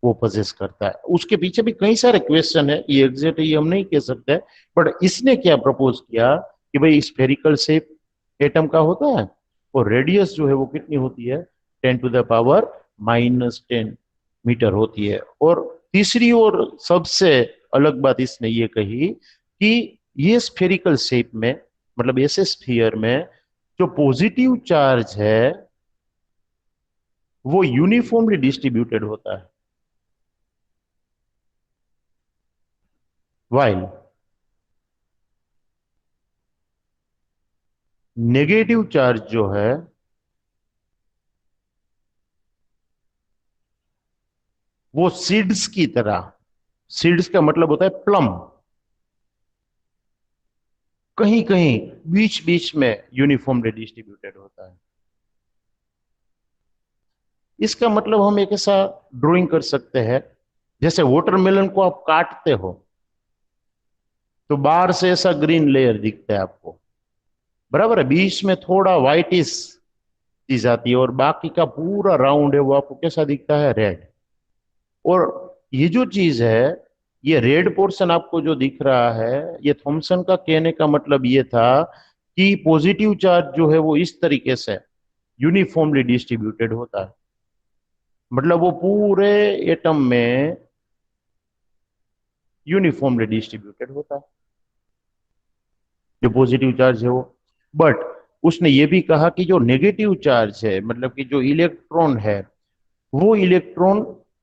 वो पोजेस करता है। उसके पीछे भी कई सारे क्वेश्चन है, ये एग्जैक्ट ये हम नहीं कह सकते, बट इसने क्या प्रपोज किया कि भाई स्फेरिकल शेप एटम का होता है और रेडियस जो है वो कितनी होती है, 10⁻⁻10 मीटर होती है। और तीसरी और सबसे अलग बात इसने ये कही कि ये स्फेरिकल शेप में, मतलब ऐसे स्फीयर में जो पॉजिटिव चार्ज है वो यूनिफॉर्मली डिस्ट्रीब्यूटेड होता है, वाइल नेगेटिव चार्ज जो है वो सीड्स की तरह, सीड्स का मतलब होता है प्लम, कहीं कहीं बीच बीच में यूनिफॉर्मली डिस्ट्रीब्यूटेड होता है। इसका मतलब हम एक ऐसा ड्राइंग कर सकते हैं, जैसे वाटरमेलन को आप काटते हो तो बाहर से ऐसा ग्रीन लेयर दिखता है आपको, बराबर है, बीच में थोड़ा व्हाइटिश चीज आती है और बाकी का पूरा राउंड है वो आपको कैसा दिखता है, रेड। और ये जो चीज है, ये रेड पोर्शन आपको जो दिख रहा है, ये थॉमसन का कहने का मतलब ये था कि पॉजिटिव चार्ज जो है वो इस तरीके से यूनिफॉर्मली डिस्ट्रीब्यूटेड होता है, मतलब वो पूरे एटम में यूनिफॉर्मली डिस्ट्रीब्यूटेड होता है। जो पॉजिटिव चार्ज है वो। बट उसने ये भी कहा कि जो नेगेटिव चार्ज है, मतलब कि जो इलेक्ट्रॉन है, वो इलेक्ट्रॉन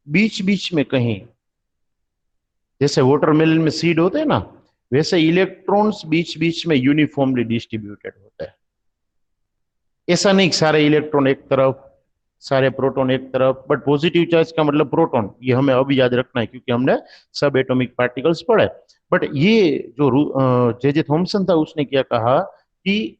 बीच बीच में कहीं, जैसे वाटरमेलन में सीड होते हैं ना, वैसे इलेक्ट्रॉन्स बीच बीच में यूनिफॉर्मली डिस्ट्रीब्यूटेड होते हैं। ऐसा नहीं कि सारे इलेक्ट्रॉन एक तरफ, सारे प्रोटॉन एक तरफ। बट पॉजिटिव चार्ज का मतलब प्रोटॉन, ये हमें अब याद रखना है क्योंकि हमने सब एटॉमिक पार्टिकल्स पढ़े। बट ये जो जे जे थॉमसन था, उसने क्या कहा कि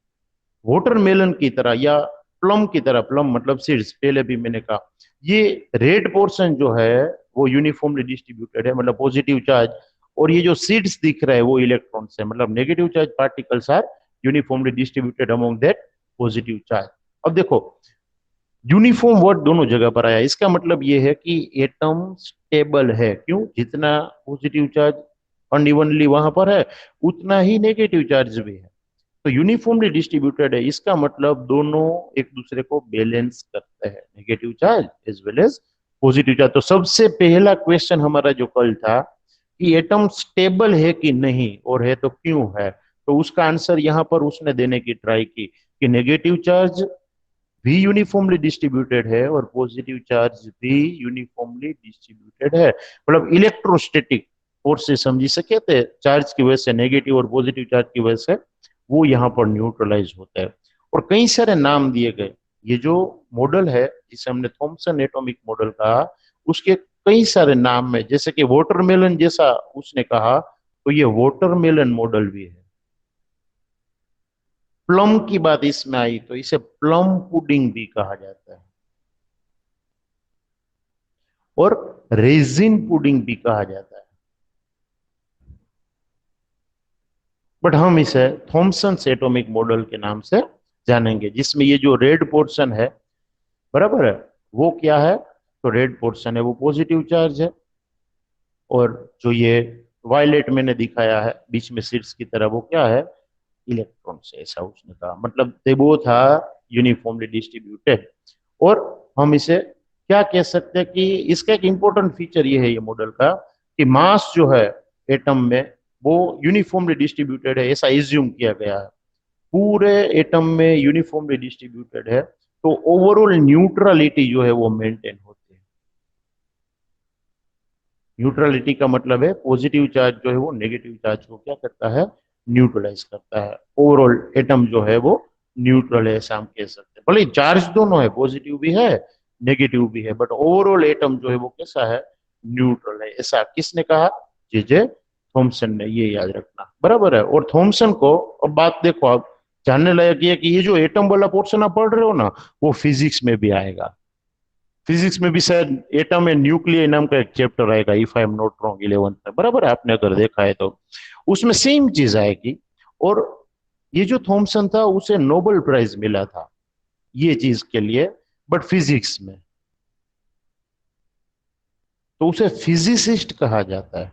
वाटरमेलन की तरह या प्लम की तरह, प्लम मतलब सीड्स, पहले भी मैंने कहा, ये रेड पोर्शन जो है वो यूनिफॉर्मली डिस्ट्रीब्यूटेड है, मतलब पॉजिटिव चार्ज। और ये जो सीड्स दिख रहा है वो इलेक्ट्रॉन्स है, मतलब negative charge particles are uniformly distributed among that positive charge. अब देखो, यूनिफॉर्म वर्ड दोनों जगह पर आया, इसका मतलब ये है कि एटम स्टेबल है। क्यों? जितना पॉजिटिव चार्ज अनइवनली वहां पर है, उतना ही नेगेटिव चार्ज भी है। तो यूनिफॉर्मली डिस्ट्रीब्यूटेड है, इसका मतलब दोनों एक दूसरे को बैलेंस करते हैं, negative charge as well as positive charge. तो सबसे पहला क्वेश्चन हमारा जो कल था कि एटम स्टेबल है कि नहीं, और है तो क्यों है, तो उसका आंसर यहां पर उसने देने की ट्राई की कि नेगेटिव चार्ज भी यूनिफॉर्मली डिस्ट्रीब्यूटेड है और पॉजिटिव चार्ज भी यूनिफॉर्मली डिस्ट्रीब्यूटेड है। मतलब इलेक्ट्रोस्टैटिक फोर्सेस हम जिसे कहते हैं, चार्ज की वजह से, नेगेटिव और पॉजिटिव चार्ज की वजह से वो यहाँ पर न्यूट्रलाइज होता है। और कई सारे नाम दिए गए। ये जो मॉडल है जिसे हमने थॉमसन एटॉमिक मॉडल कहा, उसके कई सारे नाम है, जैसे कि वाटरमेलन जैसा उसने कहा, तो ये वाटरमेलन मॉडल भी है। प्लम की बात इसमें आई तो इसे प्लम पुडिंग भी कहा जाता है, और रेजिन पुडिंग भी कहा जाता है। बट हम इसे थॉमसन एटॉमिक मॉडल के नाम से जानेंगे, जिसमें ये जो रेड पोर्शन है, बराबर है, वो क्या है? तो रेड पोर्शन है वो पॉजिटिव चार्ज है, और जो ये वायलेट मैंने दिखाया है बीच में सीड्स की तरह, वो क्या है? इलेक्ट्रॉन से, ऐसा उसने कहा। मतलब they both are uniformly distributed. और हम इसे क्या कह सकते हैं कि इसका एक इंपॉर्टेंट फीचर ये है ये मॉडल का, कि मास जो है एटम में वो यूनिफॉर्मली डिस्ट्रीब्यूटेड है, ऐसा एज्यूम किया गया है। पूरे एटम में यूनिफॉर्मली डिस्ट्रीब्यूटेड है, तो ओवरऑल न्यूट्रलिटी जो है वो मेंटेन होती है। न्यूट्रलिटी का मतलब है पॉजिटिव चार्ज जो है वो नेगेटिव चार्ज को क्या करता है? न्यूट्रलाइज करता है। ओवरऑल एटम जो है वो न्यूट्रल है, ऐसा हम कह सकते हैं। भले चार्ज दोनों है, पॉजिटिव भी है नेगेटिव भी है, बट ओवरऑल एटम जो है वो कैसा है? न्यूट्रल है। ऐसा किसने कहा? जे जे थॉमसन ने। ये याद रखना, बराबर है। और थॉमसन को, अब बात देखो, आप जानने लायक ये है कि ये जो एटम वाला पोर्शन आप पढ़ रहे हो ना, वो फिजिक्स में भी आएगा। फिजिक्स में भी शायद एटम एंड न्यूक्लियर नाम का एक चैप्टर आएगा, if I am not wrong, 11th में, बराबर है, आपने अगर देखा है तो उसमें सेम चीज आएगी। और ये जो थॉमसन था उसे नोबेल प्राइज मिला था ये चीज के लिए, बट फिजिक्स में, तो उसे फिजिसिस्ट कहा जाता है।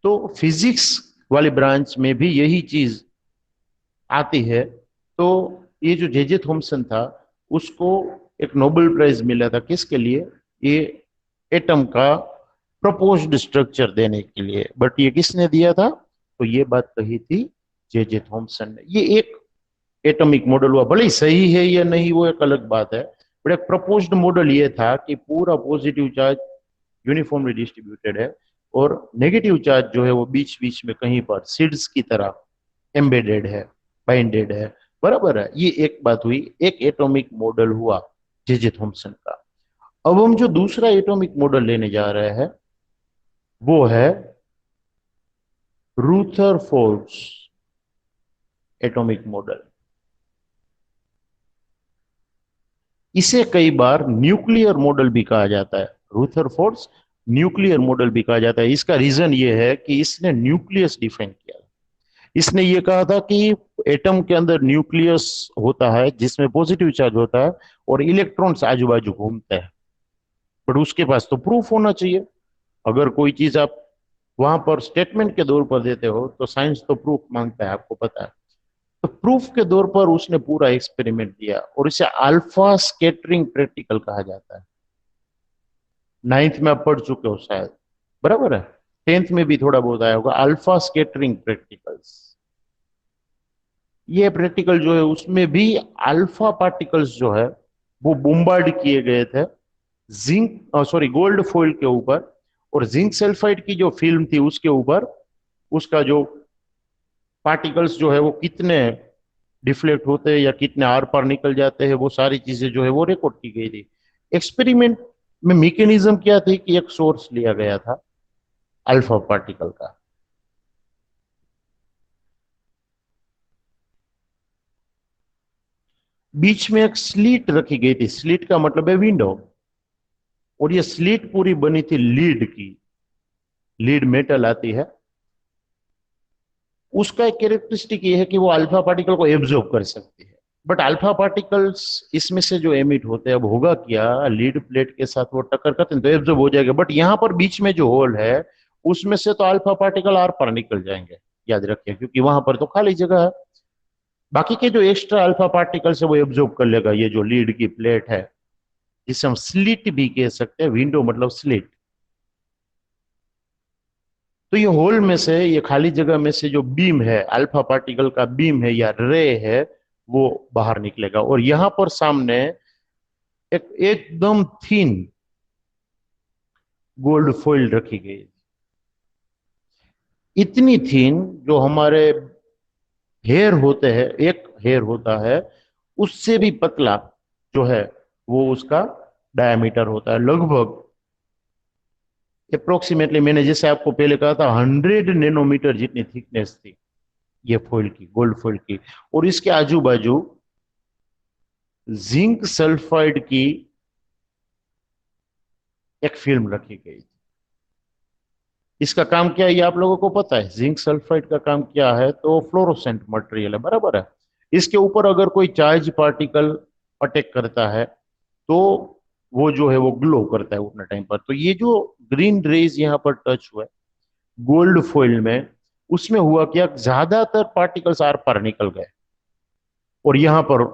तो फिजिक्स वाली ब्रांच में भी यही चीज आती है। तो ये जो जे जे थॉमसन था, उसको एक नोबेल प्राइज मिला था, किसके लिए? ये एटम का प्रपोज्ड स्ट्रक्चर देने के लिए। बट ये किसने दिया था? तो ये बात कही थी जे जे थॉमसन ने। ये एक एटॉमिक मॉडल हुआ, भले ही सही है या नहीं वो एक अलग बात है, बट एक प्रपोज्ड मॉडल ये था कि पूरा पॉजिटिव चार्ज यूनिफॉर्मली डिस्ट्रीब्यूटेड है, और नेगेटिव चार्ज जो है वो बीच बीच में कहीं पर सीड्स की तरह एम्बेडेड है, बाइंडेड है, बराबर है। ये एक बात हुई, एक एटॉमिक मॉडल हुआ जे जे थॉमसन का। अब हम जो दूसरा एटॉमिक मॉडल लेने जा रहे हैं वो है रूथरफोर्ड्स एटॉमिक मॉडल। इसे कई बार न्यूक्लियर मॉडल भी कहा जाता है। रूथरफोर्ड्स न्यूक्लियर मॉडल भी कहा जाता है। इसका रीजन ये है कि इसने न्यूक्लियस डिफाइन किया। इसने ये कहा था कि एटम के अंदर न्यूक्लियस होता है जिसमें पॉजिटिव चार्ज होता है, और इलेक्ट्रॉन्स आजू बाजू घूमते हैं। बट उसके पास तो प्रूफ होना चाहिए। अगर कोई चीज आप वहां पर स्टेटमेंट के तौर पर देते हो तो साइंस तो प्रूफ मांगता है, आपको पता है। तो प्रूफ के तौर पर उसने पूरा एक्सपेरिमेंट दिया, और इसे अल्फा स्कैटरिंग प्रैक्टिकल कहा जाता है। नाइन्थ में आप पढ़ चुके हो शायद, बराबर है। 10th में भी थोड़ा बहुत आया होगा, अल्फा स्कैटरिंग प्रैक्टिकल्स। ये प्रैक्टिकल जो है उसमें भी अल्फा पार्टिकल्स जो है वो बोम्बार्ड किए गए थे जिंक सॉरी गोल्ड फॉइल के ऊपर, और जिंक सल्फाइड की जो फिल्म थी उसके ऊपर उसका जो पार्टिकल्स जो है वो कितने डिफ्लेक्ट होते हैं या कितने आर पार निकल जाते हैं, वो सारी चीजें जो है वो रिकॉर्ड की गई थी। एक्सपेरिमेंट में मैकेनिज्म क्या थी कि एक सोर्स लिया गया था अल्फा पार्टिकल का, बीच में एक स्लीट रखी गई थी, स्लीट का मतलब है विंडो, और ये स्लीट पूरी बनी थी लीड की, लीड मेटल आती है, उसका एक कैरेक्टरिस्टिक ये है कि वो अल्फा पार्टिकल को एब्जॉर्ब कर सकती है। बट अल्फा पार्टिकल्स इसमें से जो एमिट होते हैं, अब होगा क्या, लीड प्लेट के साथ वो टक्कर करते हैं तो एब्जॉर्ब हो जाएगा, बट यहाँ पर बीच में जो होल है उसमें से तो अल्फा पार्टिकल आर पार निकल जाएंगे, याद रखिए, क्योंकि वहां पर तो खाली जगह है। बाकी के जो एक्स्ट्रा अल्फा पार्टिकल्स है वो एब्जॉर्ब कर लेगा ये जो लीड की प्लेट है, जिसे हम स्लिट भी कह सकते हैं, विंडो मतलब स्लिट। तो ये होल में से, ये खाली जगह में से जो बीम है, अल्फा पार्टिकल का बीम है या रे है, वो बाहर निकलेगा, और यहां पर सामने एक एकदम थीन गोल्ड फॉइल रखी गई, इतनी थीन जो हमारे हेयर होते हैं, एक हेयर होता है उससे भी पतला जो है वो उसका डायमीटर होता है, लगभग अप्रोक्सीमेटली, मैंने जैसे आपको पहले कहा था 100 नैनोमीटर जितनी थिकनेस थी ये फॉइल की, गोल्ड फॉइल की, और इसके आजू बाजू जिंक सल्फाइड की एक फिल्म रखी गई। इसका काम क्या है ये आप लोगों को पता है, जिंक सल्फाइड का काम क्या है, तो फ्लोरोसेंट मटेरियल है, बराबर है। इसके ऊपर अगर कोई चार्ज पार्टिकल अटैक करता है तो वो जो है वो ग्लो करता है उतने टाइम पर। तो ये जो ग्रीन रेज यहाँ पर टच हुआ है गोल्ड फॉइल में, उसमें हुआ क्या, ज्यादातर पार्टिकल्स आर पार निकल गए, और यहां पर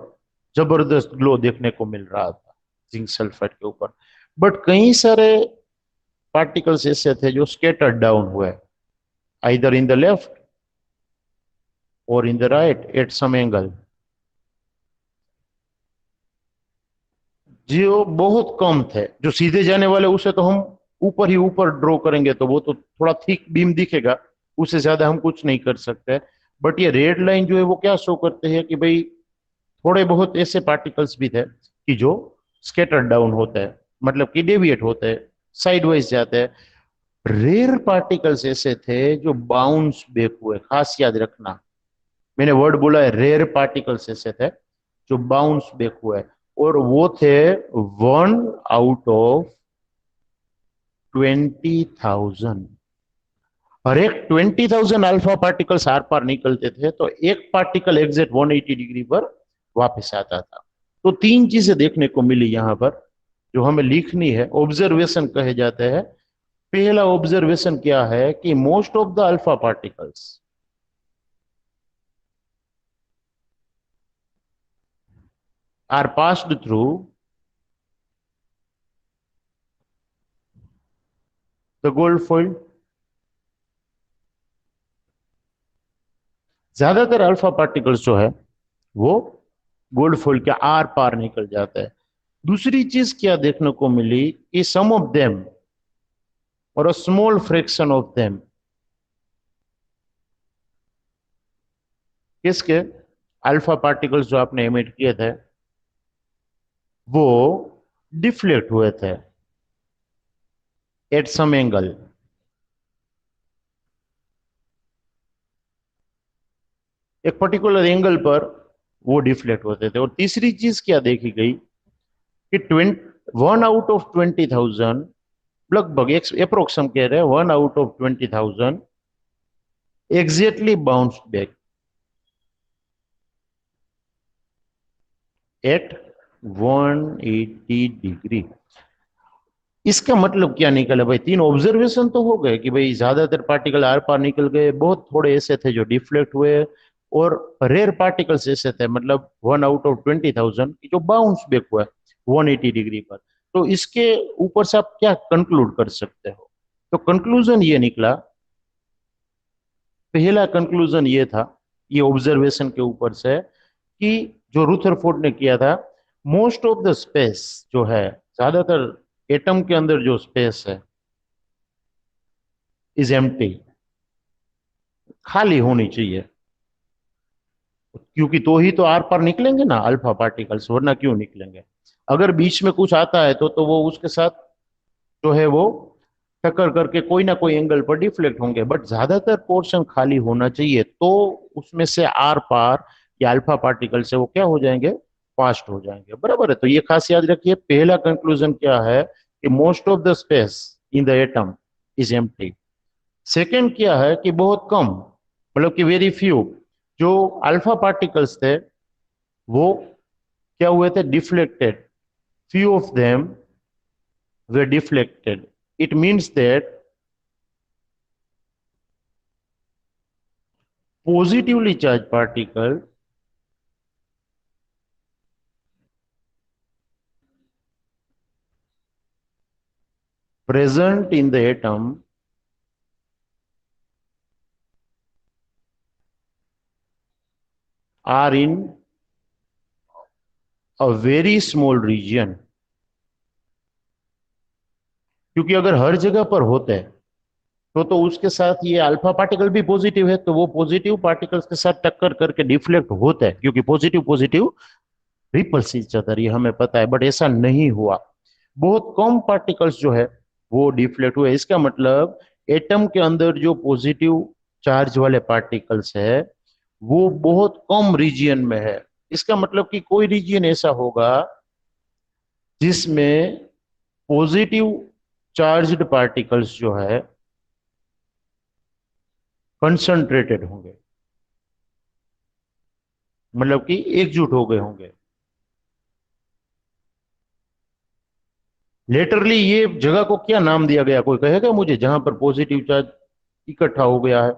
जबरदस्त ग्लो देखने को मिल रहा था जिंक सल्फाइड के ऊपर। बट कई सारे पार्टिकल्स ऐसे थे जो स्केटर्ड डाउन हुए, आइदर इन द लेफ्ट और in the right at some angle, जो बहुत कम थे। जो सीधे जाने वाले उसे तो हम ऊपर ही ऊपर ड्रॉ करेंगे तो वो तो थोड़ा थिक बीम दिखेगा, उससे ज्यादा हम कुछ नहीं कर सकते। बट ये रेड लाइन जो है वो क्या शो करते हैं कि भाई थोड़े बहुत ऐसे पार्टिकल्स भी थे कि जो स्केटर डाउन होते हैं, मतलब कि डेविएट होते हैं, साइडवाइज जाते हैं। रेयर पार्टिकल्स ऐसे थे जो बाउंस बैक हुए, खास याद रखना, मैंने वर्ड बोला है, रेयर पार्टिकल्स ऐसे थे जो बाउंस बैक हुए, और वो थे 1 आउट ऑफ 20,000। हर एक 20,000 अल्फा पार्टिकल्स आर पार निकलते थे तो एक पार्टिकल एग्जैक्ट 180 डिग्री पर वापस आता था। तो तीन चीजें देखने को मिली यहां पर जो हमें लिखनी है, ऑब्जर्वेशन कहे जाते हैं। पहला ऑब्जर्वेशन क्या है कि most of the alpha particles are passed through the gold foil. ज्यादातर अल्फा पार्टिकल्स जो है वो गोल्ड फॉइल के आर पार निकल जाता है। दूसरी चीज क्या देखने को मिली कि सम ऑफ देम और a small fraction of them, किसके, अल्फा पार्टिकल्स जो आपने एमिट किए थे वो डिफ्लेक्ट हुए थे एट सम एंगल, एक पर्टिकुलर एंगल पर वो डिफ्लेक्ट होते थे। और तीसरी चीज क्या देखी गई कि 1 आउट ऑफ 20,000, लगभग एक अप्रोक्स हम कह रहे हैं 1 out of 20,000 exactly bounced back at 180 degree. इसका मतलब क्या निकला भाई, तीन ऑब्जर्वेशन तो हो गए कि भाई ज्यादातर पार्टिकल आर पार निकल गए, बहुत थोड़े ऐसे थे जो डिफ्लेक्ट हुए, और रेयर पार्टिकल्स ऐसे थे, मतलब 1 आउट ऑफ 20,000 जो बाउंस बैक हुआ 180 डिग्री पर। तो इसके ऊपर से आप क्या कंक्लूड कर सकते हो तो कंक्लूजन ये निकला, पहला कंक्लूजन ये था, ये ऑब्जर्वेशन के ऊपर से, कि जो रुथरफोर्ड ने किया था, मोस्ट ऑफ द स्पेस जो है, ज्यादातर एटम के अंदर जो स्पेस है इज एम्प्टी, खाली होनी चाहिए, क्योंकि तो ही तो आर पार निकलेंगे ना अल्फा पार्टिकल्स, वरना क्यों निकलेंगे। अगर बीच में कुछ आता है तो वो उसके साथ जो है वो टक्कर करके कोई ना कोई एंगल पर डिफ्लेक्ट होंगे, बट ज्यादातर पोर्शन खाली होना चाहिए, तो उसमें से आर पार या अल्फा पार्टिकल से वो क्या हो जाएंगे, फास्ट हो जाएंगे। बराबर है, तो ये खास याद रखिए, पहला कंक्लूजन क्या है कि most of the space in the atom is empty. Second क्या है कि बहुत कम, मतलब कि वेरी फ्यू जो अल्फा पार्टिकल्स थे वो क्या हुए थे, deflected, few of them were deflected. It means that positively charged particle present in the atom are in a very small region। क्योंकि अगर हर जगह पर होते हैं तो उसके साथ ये अल्फा पार्टिकल भी पॉजिटिव है, तो वो पॉजिटिव पार्टिकल्स के साथ टक्कर करके डिफ्लेक्ट होता है, क्योंकि positive positive repels each other, ये हमें पता है, बट ऐसा नहीं हुआ। बहुत कम पार्टिकल्स जो है वो डिफ्लेक्ट हुए। इसका मतलब एटम के अंदर जो पॉजिटिव चार्ज वाले पार्टिकल्स है वो बहुत कम रीजियन में है। इसका मतलब कि कोई रीजियन ऐसा होगा जिसमें पॉजिटिव चार्ज्ड पार्टिकल्स जो है कंसंट्रेटेड होंगे, मतलब कि एकजुट हो गए होंगे। लेटरली ये जगह को क्या नाम दिया गया, कोई कहेगा मुझे, जहां पर पॉजिटिव चार्ज इकट्ठा हो गया है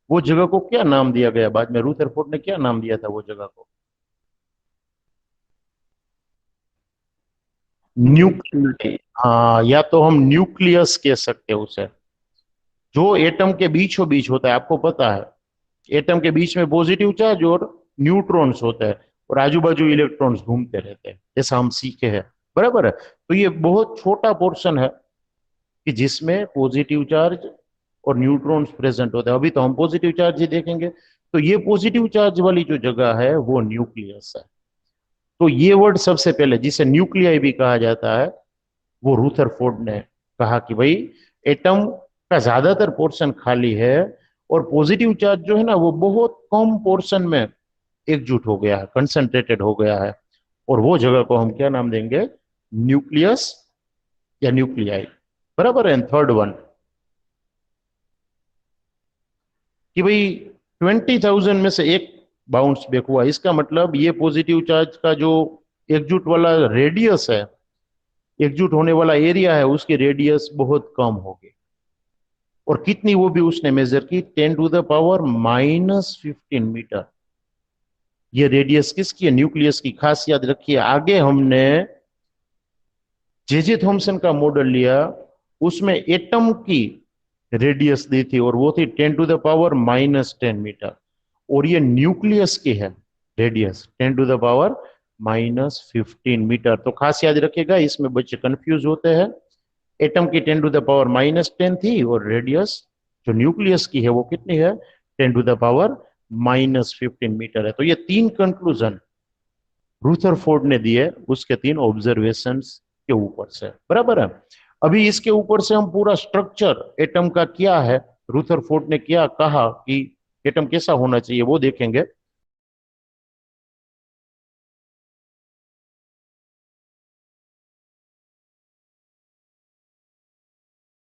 वो जगह को क्या नाम दिया गया, बाद में रूथरफोर्ड ने क्या नाम दिया था वो जगह को? न्यूक्लियस। हाँ, या तो हम न्यूक्लियस कह सकते हैं उसे, जो एटम के बीचों बीच होता है। आपको पता है एटम के बीच में पॉजिटिव चार्ज और न्यूट्रॉन्स होता है, और आजू बाजू इलेक्ट्रॉन्स घूमते रहते हैं, जैसा हम सीखे हैं। बराबर है, तो ये बहुत छोटा पोर्शन है कि जिसमें पॉजिटिव चार्ज और न्यूट्रॉन्स प्रेजेंट होते हैं। अभी तो हम पॉजिटिव चार्ज ही देखेंगे, तो ये पॉजिटिव चार्ज वाली जो जगह है वो न्यूक्लियस है। तो ये वर्ड सबसे पहले, जिसे न्यूक्लियाई भी कहा जाता है, वो रूथरफोर्ड ने कहा कि भाई एटम का ज्यादातर पोर्शन खाली है और पॉजिटिव चार्ज जो है ना वो बहुत कम पोर्शन में एकजुट हो गया है, कंसंट्रेटेड हो गया है, और वो जगह को हम क्या नाम देंगे, न्यूक्लियस या न्यूक्लियाई। बराबर है। थर्ड वन कि भाई 20,000 में से एक बाउंस बैक हुआ, इसका मतलब ये पॉजिटिव चार्ज का जो एकजुट वाला रेडियस है, एकजुट होने वाला एरिया है, उसकी रेडियस बहुत कम होगी। और कितनी, वो भी उसने मेजर की, 10⁻⁻15 मीटर। ये रेडियस किसकी है, न्यूक्लियस की। खास याद रखिए, आगे हमने जे थॉमसन का मॉडल लिया, उसमें एटम की रेडियस दी थी और वो थी 10⁻⁻10 मीटर, और ये न्यूक्लियस की है रेडियस 10⁻⁻15 मीटर। तो खास याद रखिएगा, इसमें बच्चे कंफ्यूज होते हैं। एटम की 10⁻⁻10 थी और रेडियस जो न्यूक्लियस की है वो कितनी है, 10⁻⁻15 मीटर है। तो ये तीन कंक्लूजन रूथरफोर्ड ने दिए उसके तीन ऑब्जर्वेशंस के ऊपर से। बराबर है। अभी इसके ऊपर से हम पूरा स्ट्रक्चर एटम का क्या है, रूथरफोर्ड ने क्या कहा कि एटम कैसा होना चाहिए, वो देखेंगे।